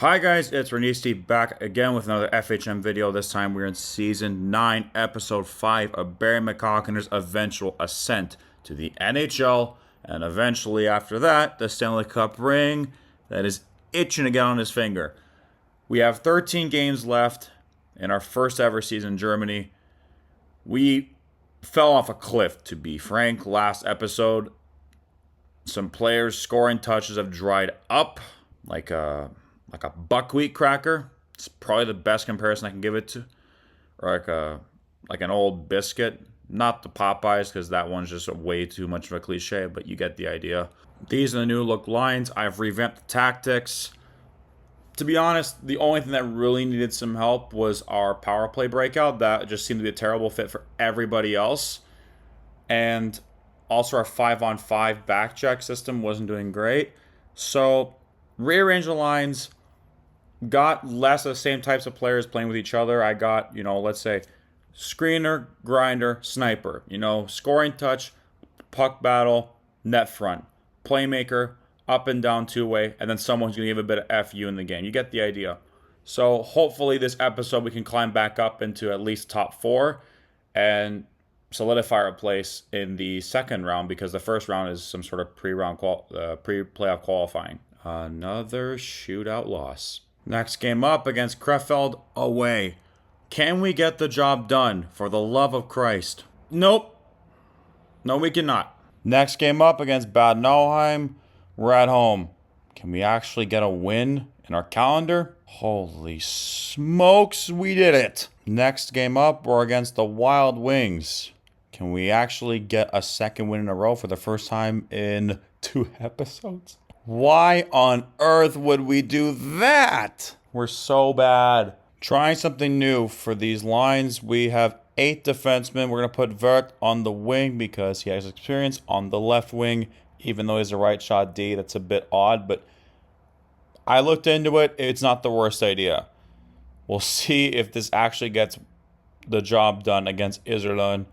Hi guys, it's Renisti back again with another FHM video. This time we're in Season 9, Episode 5 of Barry McCockiner's eventual ascent to the NHL, and eventually after that, the Stanley Cup ring that is itching to get on his finger. We have 13 games left in our first ever season in Germany. We fell off a cliff, to be frank, last episode. Some players' scoring touches have dried up like a buckwheat cracker. It's probably the best comparison I can give it to. Or like an old biscuit. Not the Popeyes, because that one's just way too much of a cliche, but you get the idea. These are the new look lines. I've revamped the tactics. To be honest, the only thing that really needed some help was our power play breakout. That just seemed to be a terrible fit for everybody else. And also our 5-on-5 back check system wasn't doing great. So, rearranged the lines. Got less of the same types of players playing with each other. I got, let's say, screener, grinder, sniper. Scoring touch, puck battle, net front. Playmaker, up and down two-way, and then someone who's going to give a bit of FU in the game. You get the idea. So hopefully this episode we can climb back up into at least top 4 and solidify our place in the second round, because the first round is some sort of pre-playoff qualifying. Another shootout loss. Next game up against Krefeld away. Can we get the job done, for the love of Christ? Nope. No, we cannot. Next game up against Bad Nauheim. We're at home. Can we actually get a win in our calendar? Holy smokes, we did it. Next game up, we're against the Wild Wings. Can we actually get a second win in a row for the first time in 2 episodes? Why on earth would we do that? We're so bad. Trying something new for these lines. We have 8 defensemen. We're going to put Vert on the wing because he has experience on the left wing. Even though he's a right shot D, that's a bit odd. But I looked into it. It's not the worst idea. We'll see if this actually gets the job done against Iserlohn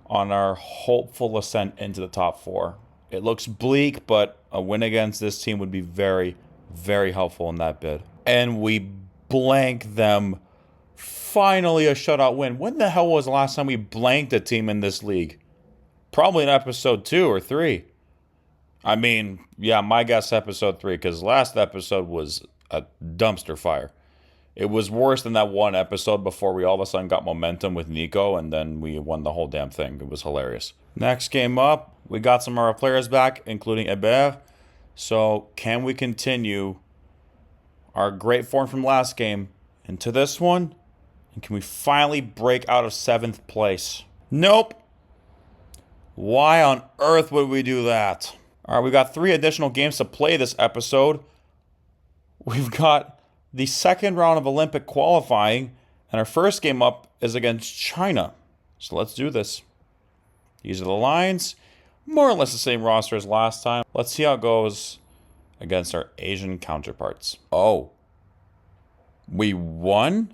on our hopeful ascent into the top 4. It looks bleak, but a win against this team would be very, very helpful in that bid. And we blank them. Finally a shutout win. When the hell was the last time we blanked a team in this league? Probably in episode 2 or 3. I mean, yeah, my guess episode 3, because last episode was a dumpster fire. It was worse than that one episode before we all of a sudden got momentum with Nikko, and then we won the whole damn thing. It was hilarious. Next game up, we got some of our players back, including Hébert. So, can we continue our great form from last game into this one? And can we finally break out of 7th place? Nope. Why on earth would we do that? All right, we've got 3 additional games to play this episode. We've got the second round of Olympic qualifying, and our first game up is against China. So let's do this. These are the lines. More or less the same roster as last time. Let's see how it goes against our Asian counterparts. Oh. We won?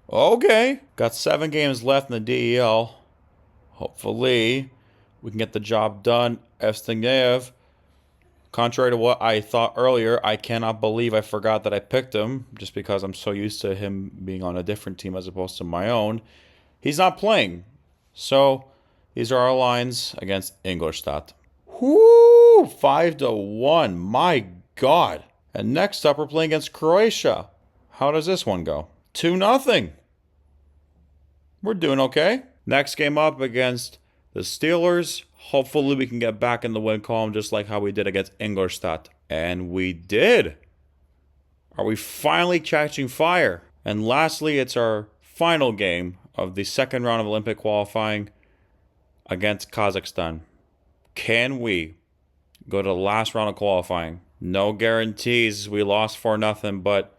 Okay. Got 7 games left in the DEL. Hopefully we can get the job done. Evstigniev, contrary to what I thought earlier, I cannot believe I forgot that I picked him, just because I'm so used to him being on a different team as opposed to my own. He's not playing. So, these are our lines against Ingolstadt. Whoo! 5-1. My God. And next up, we're playing against Croatia. How does this one go? 2-0. We're doing okay. Next game up against the Steelers. Hopefully we can get back in the win column just like how we did against Ingolstadt. And we did. Are we finally catching fire? And lastly, it's our final game of the second round of Olympic qualifying against Kazakhstan. Can we go to the last round of qualifying? No guarantees. We lost 4-0, but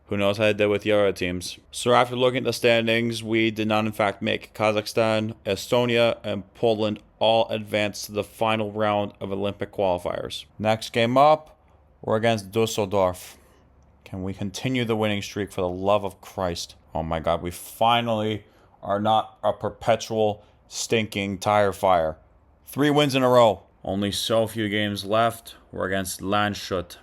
who knows how they did with the other teams. So after looking at the standings, we did not in fact make Kazakhstan, Estonia, and Poland all advance to the final round of Olympic qualifiers. Next game up, we're against Dusseldorf. Can we continue the winning streak, for the love of Christ? Oh my God, we finally are not a perpetual stinking tire fire. 3 wins in a row. Only so few games left. We're against Landshut.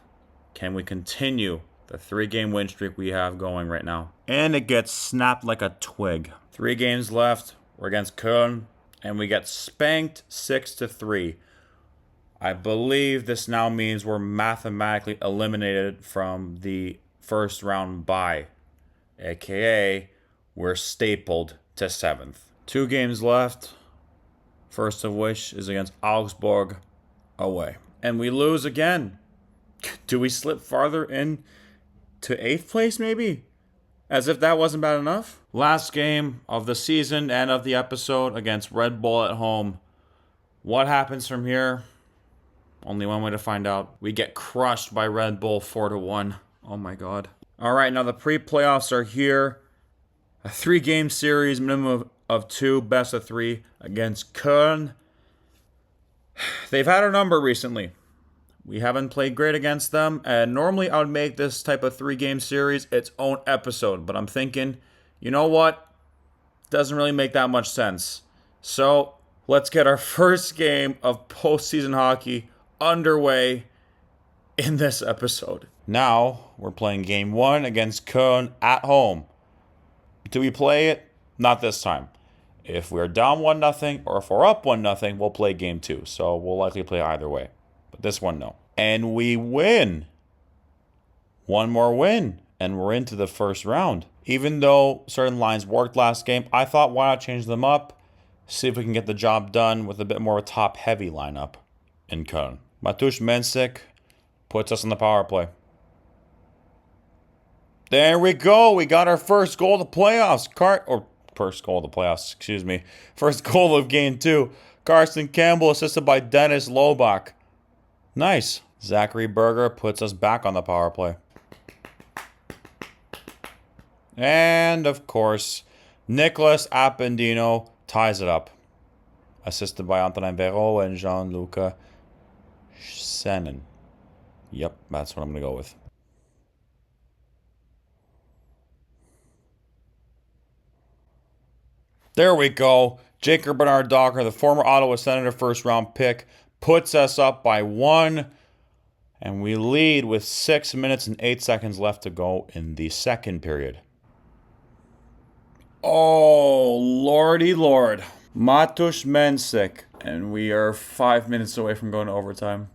Can we continue the 3-game win streak we have going right now. And it gets snapped like a twig. 3 games left. We're against Köln, and we get spanked 6-3. I believe this now means we're mathematically eliminated from the first round bye, aka we're stapled to 7th. 2 games left, first of which is against Augsburg away. And we lose again. Do we slip farther in to 8th place maybe? As if that wasn't bad enough. Last game of the season and of the episode against Red Bull at home. What happens from here? Only one way to find out. We get crushed by Red Bull 4-1. Oh my god. Alright, now the pre-playoffs are here. A 3-game series, minimum of 2, best of 3 against Köln. They've had our number recently. We haven't played great against them, and normally I would make this type of 3-game series its own episode, but I'm thinking, you know what? Doesn't really make that much sense. So, let's get our first game of postseason hockey underway in this episode. Now, we're playing game 1 against Köln at home. Do we play it? Not this time. If we're down 1-0 or if we're up 1-0, we'll play game 2. So we'll likely play either way. But this one, no. And we win. One more win. And we're into the first round. Even though certain lines worked last game, I thought, why not change them up? See if we can get the job done with a bit more top-heavy lineup in Köln. Matusz Mensik puts us on the power play. There we go. We got our first goal of the playoffs. First goal of the playoffs, excuse me. First goal of game 2. Carson Campbell assisted by Dennis Lobach. Nice. Zachary Berger puts us back on the power play. And, of course, Nicholas Appendino ties it up. Assisted by Antonin Véro and Jean-Luc Sennen. Yep, that's what I'm going to go with. There we go. Jacob Bernard Docker, the former Ottawa Senator first-round pick, puts us up by 1. And we lead with 6 minutes and 8 seconds left to go in the second period. Oh, lordy lord. Matusz Mensik. And we are 5 minutes away from going to overtime.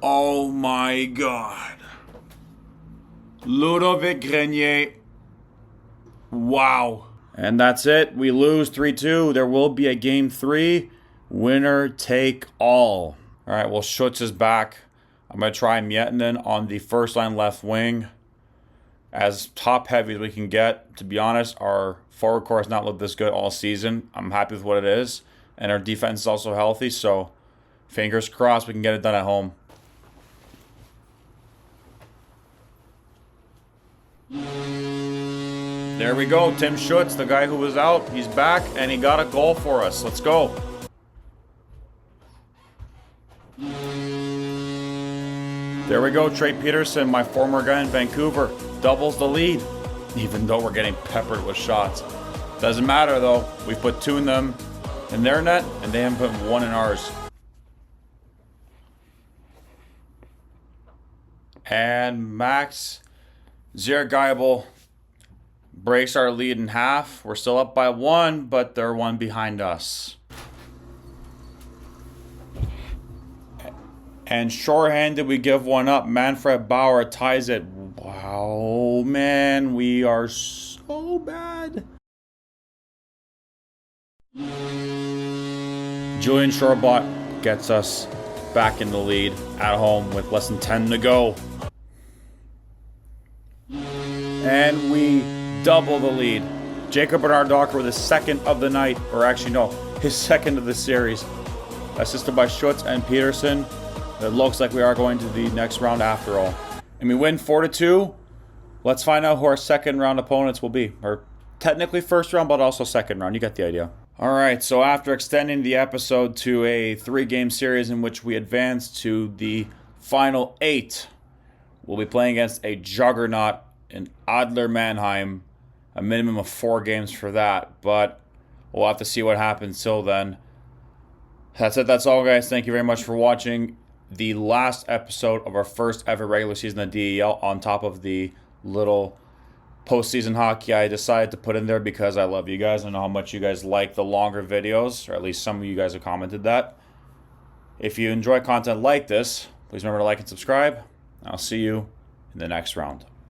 Oh my god. Ludovic Grenier. Wow. And that's it. We lose 3-2. There will be a game 3. Winner take all. Alright, well, Schutz is back. I'm going to try Mietinen on the first line left wing. As top heavy as we can get. To be honest, our forward core has not looked this good all season. I'm happy with what it is. And our defense is also healthy. So, fingers crossed we can get it done at home. There we go, Tim Schutz, the guy who was out, he's back, and he got a goal for us. Let's go. There we go, Trey Peterson, my former guy in Vancouver, doubles the lead, even though we're getting peppered with shots. Doesn't matter, though. We put 2 in them in their net, and they haven't put 1 in ours. And Max Ziergeibel breaks our lead in half. We're still up by 1, but they're 1 behind us. And shorthanded, we give 1 up. Manfred Bauer ties it. Wow, man, we are so bad. Julian Shorbot gets us back in the lead at home with less than 10 to go. And we double the lead. Jacob Bernard Docker with his second of the night, or actually no, his second of the series. Assisted by Schutz and Peterson. It looks like we are going to the next round after all. And we win 4-2. let's find out who our second round opponents will be. Or technically first round, but also second round. You get the idea. All right, so after extending the episode to a 3-game series in which we advance to the final 8, we'll be playing against a juggernaut in Adler Mannheim. A minimum of 4 games for that, but we'll have to see what happens till then. That's it. That's all, guys. Thank you very much for watching the last episode of our first ever regular season of DEL on top of the little postseason hockey I decided to put in there because I love you guys. I know how much you guys like the longer videos, or at least some of you guys have commented that. If you enjoy content like this, please remember to like and subscribe. I'll see you in the next round.